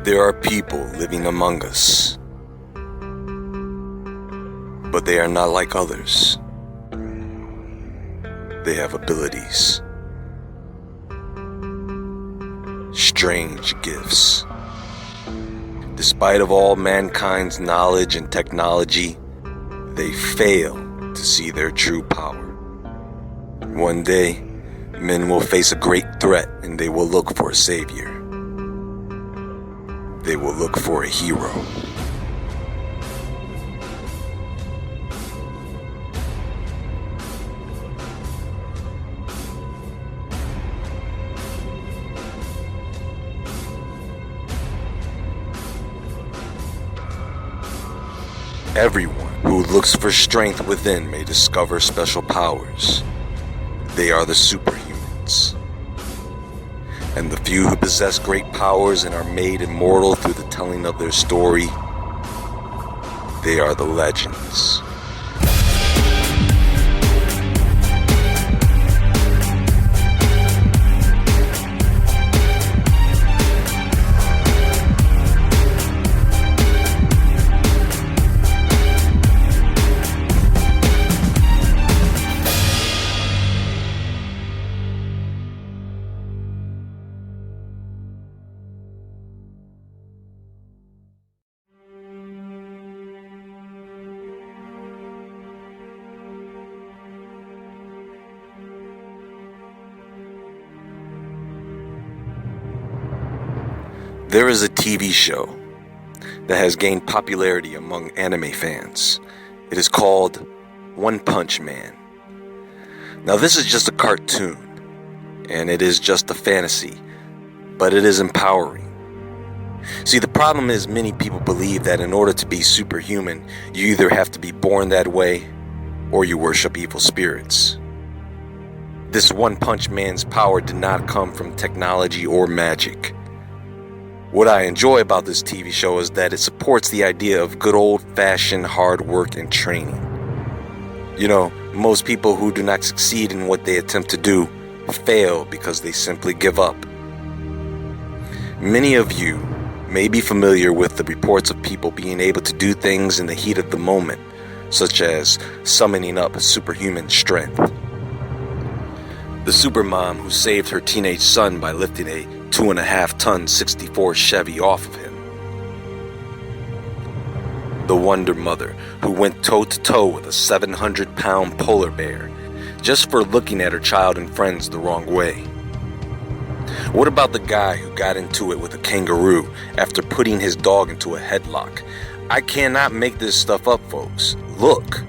There are people living among us, but they are not like others. They have abilities, strange gifts. Despite of all mankind's knowledge and technology, they fail to see their true power. One day, men will face a great threat and they will look for a savior. They will look for a hero. Everyone who looks for strength within may discover special powers. They are the superhumans. And the few who possess great powers and are made immortal through the telling of their story, they are the legends. There is a TV show that has gained popularity among anime fans. It is called One Punch Man. Now this is just a cartoon, and it is just a fantasy, but it is empowering. See, the problem is many people believe that in order to be superhuman, you either have to be born that way, or you worship evil spirits. This One Punch Man's power did not come from technology or magic. What I enjoy about this TV show is that it supports the idea of good old-fashioned hard work and training. You know, most people who do not succeed in what they attempt to do fail because they simply give up. Many of you may be familiar with the reports of people being able to do things in the heat of the moment, such as summoning up superhuman strength. The supermom who saved her teenage son by lifting a 2.5-ton 64 Chevy off of him. The Wonder Mother who went toe-to-toe with a 700-pound polar bear just for looking at her child and friends the wrong way. What about the guy who got into it with a kangaroo after putting his dog into a headlock? I cannot make this stuff up, folks. Look.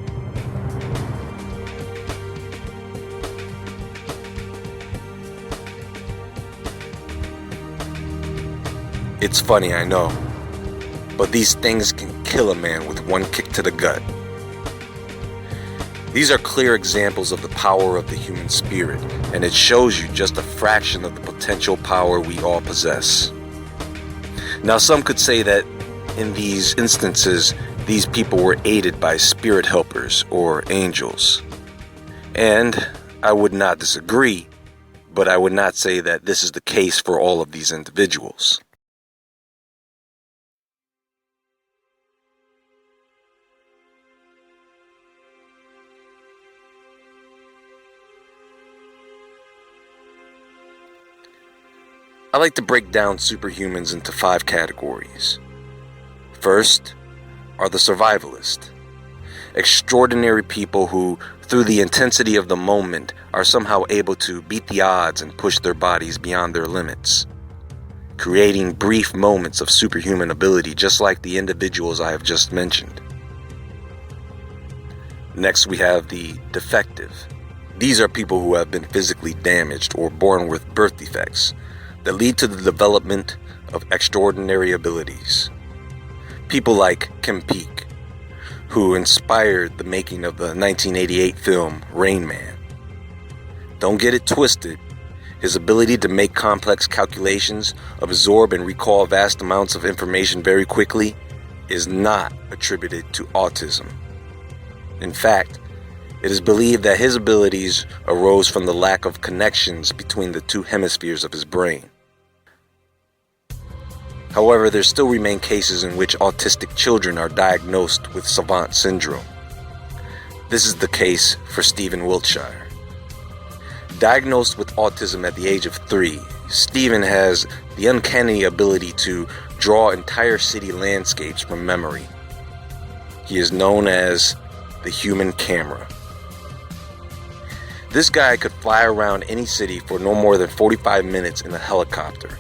It's funny, I know, but these things can kill a man with one kick to the gut. These are clear examples of the power of the human spirit, and it shows you just a fraction of the potential power we all possess. Now, some could say that in these instances, these people were aided by spirit helpers or angels. And I would not disagree, but I would not say that this is the case for all of these individuals. I like to break down superhumans into 5 categories. First are the Survivalist. Extraordinary people who, through the intensity of the moment, are somehow able to beat the odds and push their bodies beyond their limits, creating brief moments of superhuman ability just like the individuals I have just mentioned. Next we have the Defective. These are people who have been physically damaged or born with birth defects that lead to the development of extraordinary abilities. People like Kim Peek, who inspired the making of the 1988 film Rain Man. Don't get it twisted. His ability to make complex calculations, absorb and recall vast amounts of information very quickly, is not attributed to autism. In fact, it is believed that his abilities arose from the lack of connections between the 2 hemispheres of his brain. However, there still remain cases in which autistic children are diagnosed with savant syndrome. This is the case for Stephen Wiltshire. Diagnosed with autism at the age of 3, Stephen has the uncanny ability to draw entire city landscapes from memory. He is known as the human camera. This guy could fly around any city for no more than 45 minutes in a helicopter,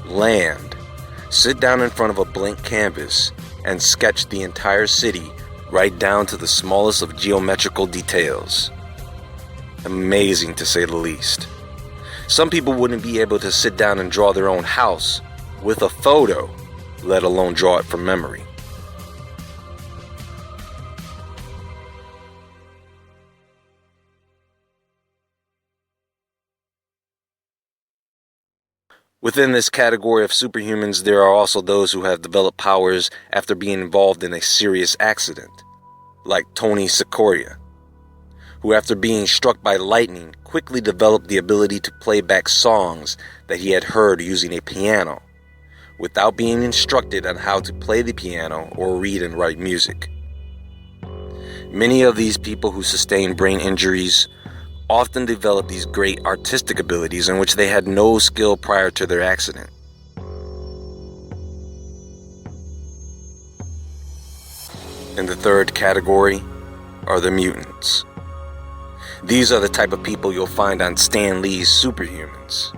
land, sit down in front of a blank canvas, and sketch the entire city right down to the smallest of geometrical details. Amazing, to say the least. Some people wouldn't be able to sit down and draw their own house with a photo, let alone draw it from memory. Within this category of superhumans, there are also those who have developed powers after being involved in a serious accident, like Tony Secoria, who after being struck by lightning quickly developed the ability to play back songs that he had heard using a piano, without being instructed on how to play the piano or read and write music. Many of these people who sustain brain injuries often develop these great artistic abilities in which they had no skill prior to their accident. In the third category are the mutants. These are the type of people you'll find on Stan Lee's Superhumans.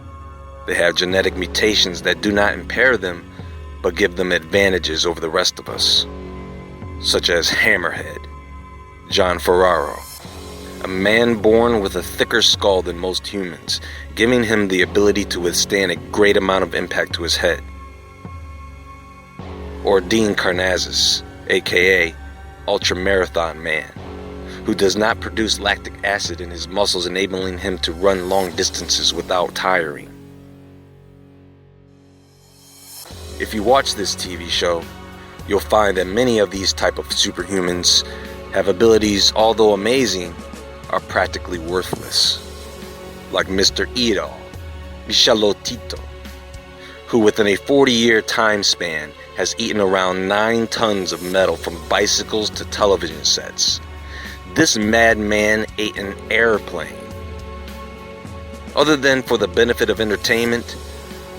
They have genetic mutations that do not impair them, but give them advantages over the rest of us, such as Hammerhead, John Ferraro, a man born with a thicker skull than most humans, giving him the ability to withstand a great amount of impact to his head. Or Dean Karnazes, aka Ultramarathon Man, who does not produce lactic acid in his muscles, enabling him to run long distances without tiring. If you watch this TV show, you'll find that many of these type of superhumans have abilities, although amazing, are practically worthless. Like Mr. Eat-All, Michelotito, who within a 40-year time span has eaten around 9 tons of metal from bicycles to television sets. This madman ate an airplane. Other than for the benefit of entertainment,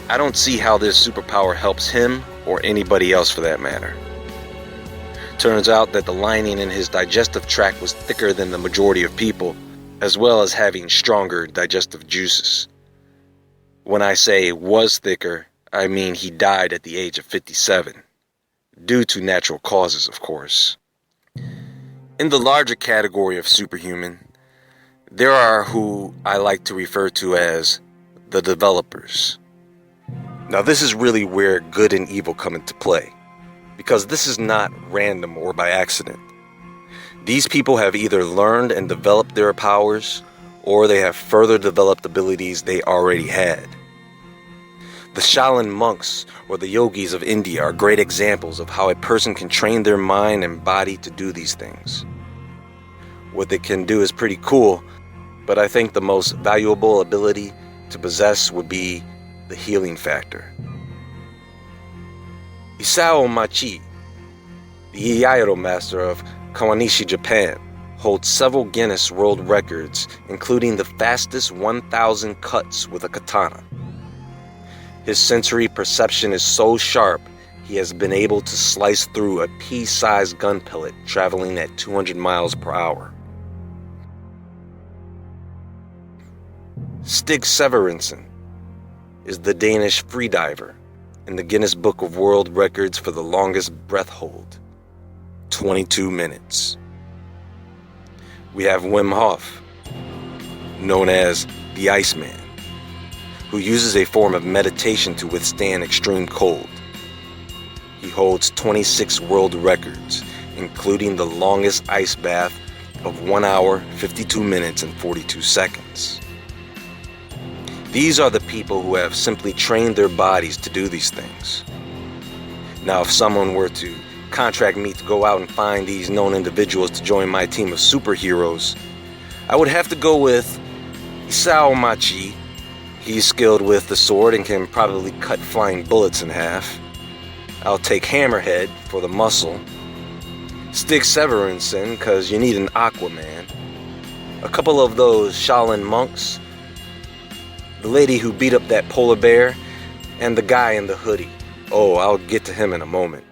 I don't see how this superpower helps him or anybody else for that matter. Turns out that the lining in his digestive tract was thicker than the majority of people, as well as having stronger digestive juices. When I say was thicker, I mean he died at the age of 57, due to natural causes, of course. In the larger category of superhuman, there are who I like to refer to as the developers. Now this is really where good and evil come into play, because this is not random or by accident. These people have either learned and developed their powers, or they have further developed abilities they already had. The Shaolin monks or the yogis of India are great examples of how a person can train their mind and body to do these things. What they can do is pretty cool, but I think the most valuable ability to possess would be the healing factor. Isao Machi, the Iairo master of Kawanishi, Japan, holds several Guinness World Records, including the fastest 1,000 cuts with a katana. His sensory perception is so sharp, he has been able to slice through a pea-sized gun pellet traveling at 200 miles per hour. Stig Severinsen is the Danish freediver in the Guinness Book of World Records for the longest breath hold, 22 minutes. We have Wim Hof, known as the Iceman, who uses a form of meditation to withstand extreme cold. He holds 26 world records, including the longest ice bath of 1 hour, 52 minutes, and 42 seconds. These are the people who have simply trained their bodies to do these things. Now, if someone were to contract me to go out and find these known individuals to join my team of superheroes, I would have to go with Isao Machi. He's skilled with the sword and can probably cut flying bullets in half. I'll take Hammerhead for the muscle. Stick Severinsen, cause you need an Aquaman. A couple of those Shaolin monks. The lady who beat up that polar bear. And the guy in the hoodie. Oh, I'll get to him in a moment.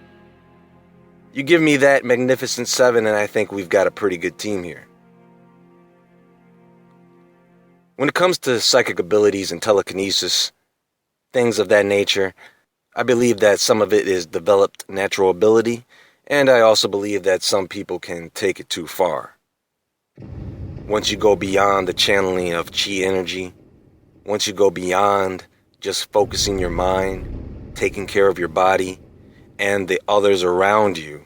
You give me that Magnificent Seven and I think we've got a pretty good team here. When it comes to psychic abilities and telekinesis, things of that nature, I believe that some of it is developed natural ability, and I also believe that some people can take it too far. Once you go beyond the channeling of chi energy, once you go beyond just focusing your mind, taking care of your body, and the others around you,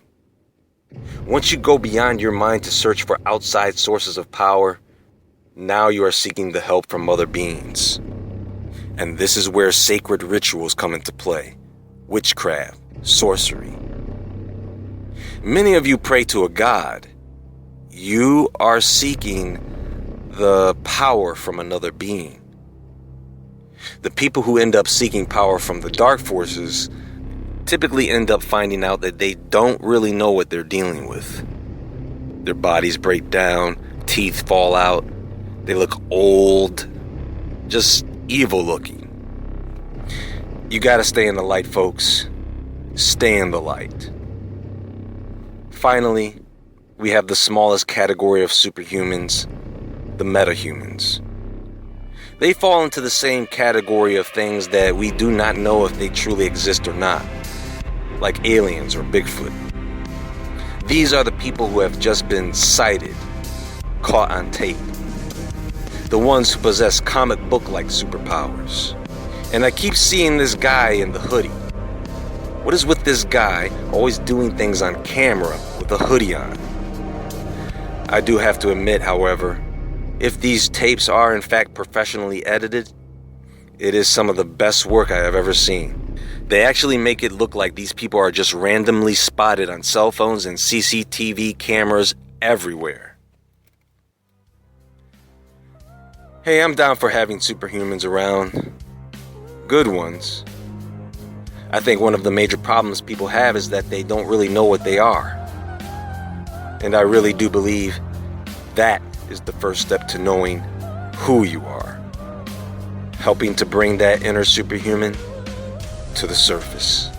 once you go beyond your mind to search for outside sources of power, now you are seeking the help from other beings. And this is where sacred rituals come into play. Witchcraft, sorcery. Many of you pray to a god. You are seeking the power from another being. The people who end up seeking power from the dark forces typically end up finding out that they don't really know what they're dealing with. Their bodies break down, teeth fall out, they look old, just evil looking. You gotta stay in the light, folks. Stay in the light. Finally, we have the smallest category of superhumans, the metahumans. They fall into the same category of things that we do not know if they truly exist or not, like aliens or Bigfoot. These are the people who have just been sighted, caught on tape. The ones who possess comic book-like superpowers. And I keep seeing this guy in the hoodie. What is with this guy always doing things on camera with a hoodie on? I do have to admit, however, if these tapes are in fact professionally edited, it is some of the best work I have ever seen. They actually make it look like these people are just randomly spotted on cell phones and CCTV cameras everywhere. Hey, I'm down for having superhumans around. Good ones. I think one of the major problems people have is that they don't really know what they are. And I really do believe that is the first step to knowing who you are. Helping to bring that inner superhuman to the surface.